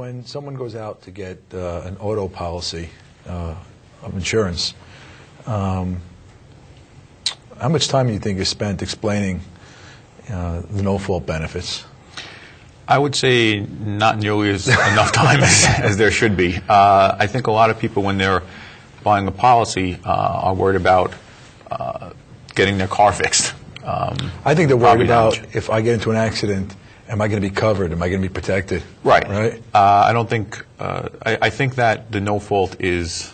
when someone goes out to get an auto policy of insurance, how much time do you think is spent explaining the no-fault benefits? I would say not nearly enough time as there should be. I think a lot of people, when they're buying a policy, are worried about getting their car fixed. I think they're worried about, if I get into an accident, am I going to be covered? Am I going to be protected? Right. Right. I don't think. I think that the no fault is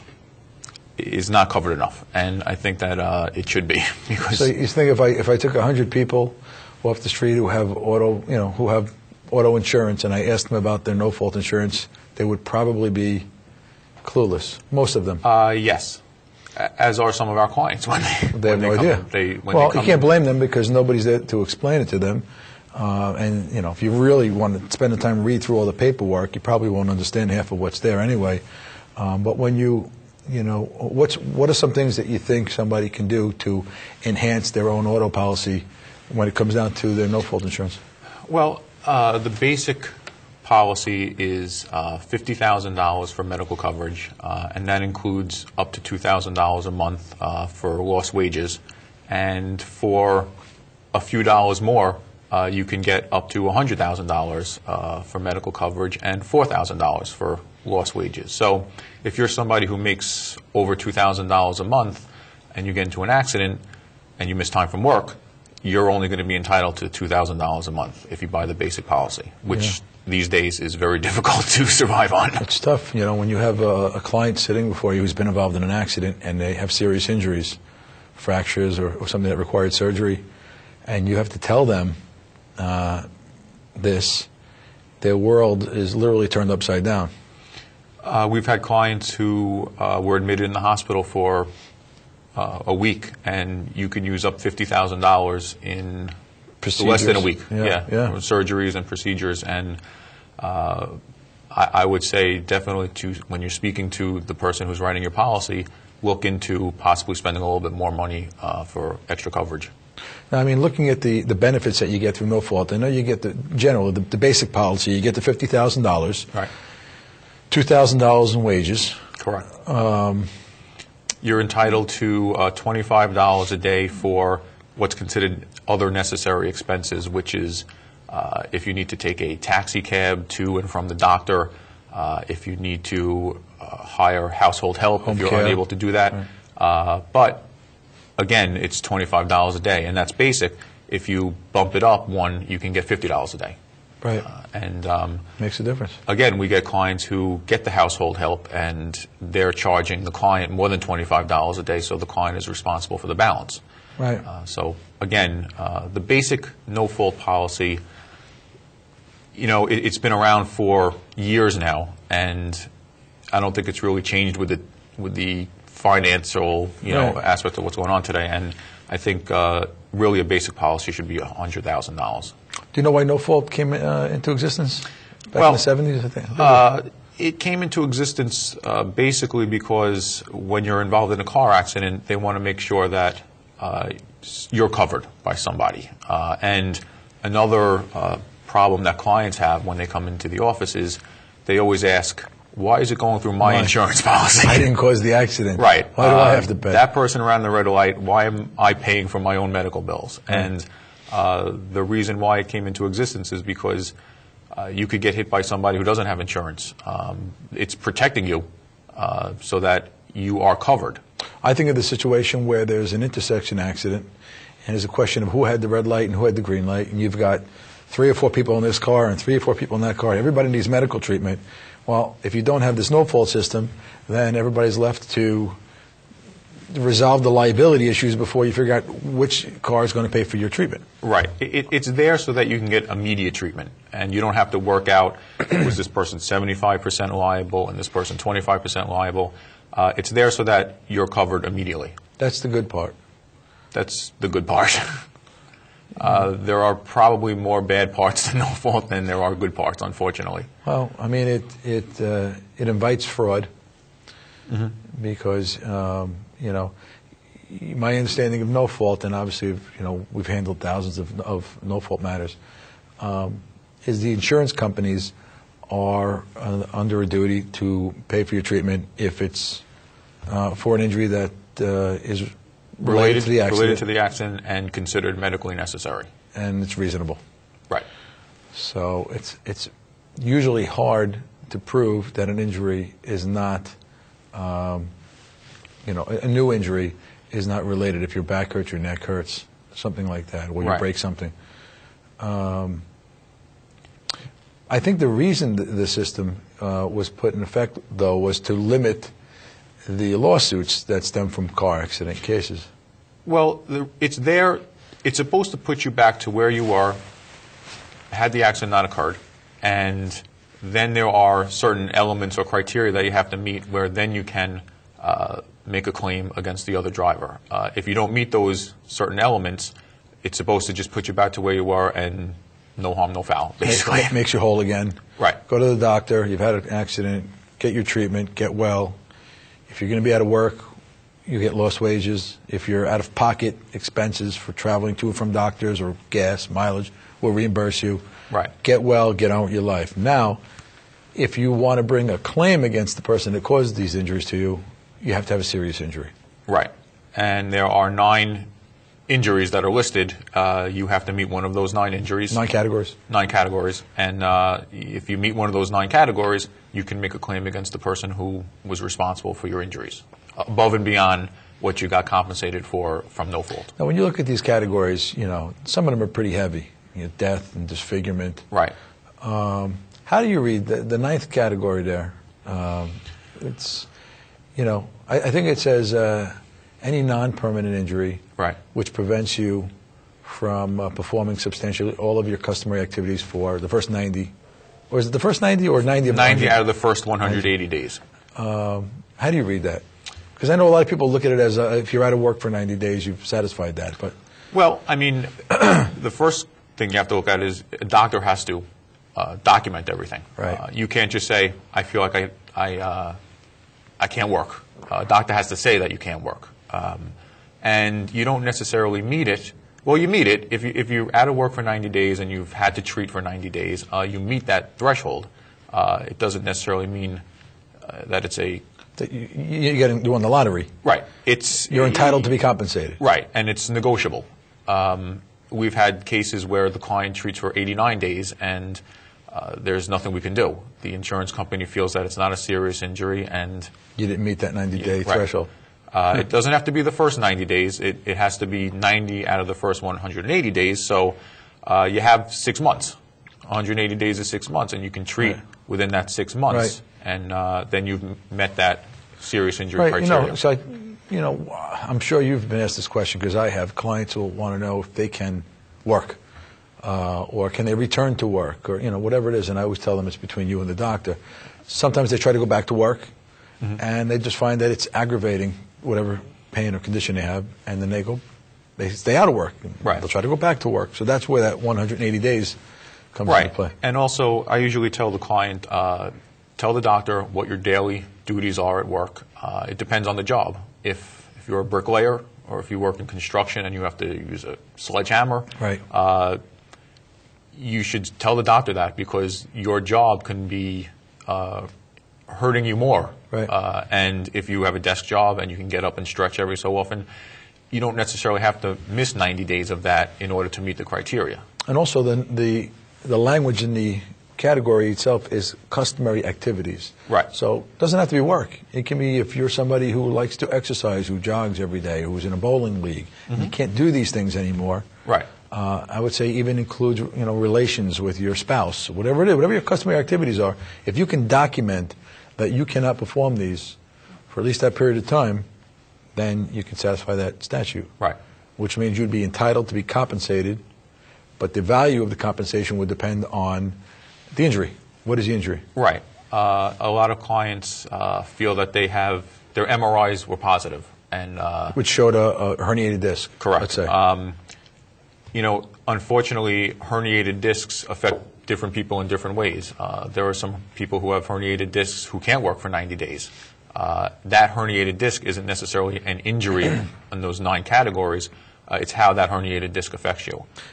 not covered enough, and I think that it should be. Because so you think if I took 100 people off the street who have auto insurance, and I asked them about their no fault insurance, they would probably be clueless. Most of them. Yes. As are some of our clients when they have no idea. Well, you can't blame them because nobody's there to explain it to them. And if you really want to spend the time to read through all the paperwork, you probably won't understand half of what's there anyway. But when what are some things that you think somebody can do to enhance their own auto policy when it comes down to their no-fault insurance? Well, the basic policy is $50,000 for medical coverage, and that includes up to $2,000 a month for lost wages. And for a few dollars more, you can get up to $100,000 for medical coverage and $4,000 for lost wages. So if you're somebody who makes over $2,000 a month and you get into an accident and you miss time from work, you're only going to be entitled to $2,000 a month if you buy the basic policy, which these days is very difficult to survive on. It's tough, when you have a client sitting before you who's been involved in an accident and they have serious injuries, fractures or something that required surgery, and you have to tell them their world is literally turned upside down. We've had clients who were admitted in the hospital for a week, and you can use up $50,000 in less than a week. Surgeries and procedures. And I would say definitely when you're speaking to the person who's writing your policy, look into possibly spending a little bit more money for extra coverage. Now, I mean, looking at the benefits that you get through no fault, I know you get the basic policy, you get the $50,000, right? $2,000 in wages. Correct. You're entitled to $25 a day for what's considered other necessary expenses, which is if you need to take a taxi cab to and from the doctor, if you need to hire household help if you're unable to do that. Right. But again, it's $25 a day, and that's basic. If you bump it up one, you can get $50 a day. Right. And makes a difference. Again, we get clients who get the household help, and they're charging the client more than $25 a day, so the client is responsible for the balance. Right. So again, the basic no-fault policy, it's been around for years now, and I don't think it's really changed with the financial aspect of what's going on today. And I think really a basic policy should be $100,000. Do you know why no fault came into existence back in the 70s? I think. It came into existence basically because when you're involved in a car accident, they want to make sure that you're covered by somebody. And another problem that clients have when they come into the office is they always ask, why is it going through my insurance policy? I didn't cause the accident. Right. Why do I have to pay? That person ran the red light. Why am I paying for my own medical bills? And the reason why it came into existence is because you could get hit by somebody who doesn't have insurance. It's protecting you so that you are covered. I think of the situation where there's an intersection accident, and there's a question of who had the red light and who had the green light, and you've got 3 or 4 people in this car and 3 or 4 people in that car. Everybody needs medical treatment. Well, if you don't have this no-fault system, then everybody's left to resolve the liability issues before you figure out which car is going to pay for your treatment. Right. It's there so that you can get immediate treatment, and you don't have to work out, was this person 75% liable and this person 25% liable. It's there so that you're covered immediately. That's the good part. That's the good part. There are probably more bad parts to no fault than there are good parts, unfortunately. Well, I mean, it invites fraud because, my understanding of no fault, and obviously, we've handled thousands of no fault matters, is the insurance companies are under a duty to pay for your treatment if it's for an injury that is related to the accident. Related to the accident and considered medically necessary. And it's reasonable. Right. So it's usually hard to prove that an injury is not, a new injury is not related. If your back hurts, your neck hurts, something like that, or you break something. I think the reason the system was put in effect, though, was to limit the lawsuits that stem from car accident cases. Well, it's there. It's supposed to put you back to where you were had the accident not occurred, and then there are certain elements or criteria that you have to meet where then you can make a claim against the other driver. If you don't meet those certain elements, it's supposed to just put you back to where you were and no harm, no foul, basically. Makes you whole again. Right. Go to the doctor. You've had an accident. Get your treatment. Get well. If you're going to be out of work, you get lost wages. If you're out of pocket expenses for traveling to and from doctors or gas, mileage, we'll reimburse you. Right. Get well. Get on with your life. Now, if you want to bring a claim against the person that caused these injuries to you, you have to have a serious injury. Right. And there are 9 injuries that are listed. You have to meet one of those 9 injuries. 9 categories? 9 categories. And if you meet one of those 9 categories, you can make a claim against the person who was responsible for your injuries, above and beyond what you got compensated for from no fault. Now, when you look at these categories, some of them are pretty heavy. Death and disfigurement. Right. How do you read the 9th category there? It's, I think it says any non-permanent injury which prevents you from performing substantially all of your customary activities for the first 90. Or is it the first 90 or 90 of 90 out of the first 180 days. How do you read that? Because I know a lot of people look at it as if you're out of work for 90 days, you've satisfied that. But well, I mean, the first thing you have to look at is a doctor has to document everything. Right. You can't just say, I feel like I can't work. A doctor has to say that you can't work. And you don't necessarily meet it. Well, you meet it. If you're out of work for 90 days and you've had to treat for 90 days, you meet that threshold. It doesn't necessarily mean that it's a... That you won the lottery. Right. You're entitled to be compensated. Right, and it's negotiable. We've had cases where the client treats for 89 days and there's nothing we can do. The insurance company feels that it's not a serious injury and... You didn't meet that 90-day threshold. It doesn't have to be the first 90 days. It has to be 90 out of the first 180 days. So you have 6 months. 180 days is 6 months, and you can treat within that 6 months. And then you've met that serious injury criteria. I'm sure you've been asked this question because I have clients who want to know if they can work or can they return to work or, whatever it is. And I always tell them it's between you and the doctor. Sometimes they try to go back to work and they just find that it's aggravating whatever pain or condition they have, and then they stay out of work. They'll try to go back to work. So that's where that 180 days comes into play. And also, I usually tell the client, tell the doctor what your daily duties are at work. It depends on the job. If you're a bricklayer or if you work in construction and you have to use a sledgehammer, you should tell the doctor that because your job can be hurting you more. And if you have a desk job and you can get up and stretch every so often, you don't necessarily have to miss 90 days of that in order to meet the criteria. And also the language in the category itself is customary activities. So it doesn't have to be work. It can be if you're somebody who likes to exercise, who jogs every day, who's in a bowling league, and you can't do these things anymore. I would say even includes relations with your spouse, whatever it is, whatever your customary activities are. If you can document that you cannot perform these for at least that period of time, then you can satisfy that statute. Which means you'd be entitled to be compensated, but the value of the compensation would depend on the injury. What is the injury? A lot of clients feel that their MRIs were positive. Which showed a herniated disc. Correct. Let's say. Unfortunately, herniated discs affect different people in different ways. There are some people who have herniated discs who can't work for 90 days. That herniated disc isn't necessarily an injury in those 9 categories. It's how that herniated disc affects you.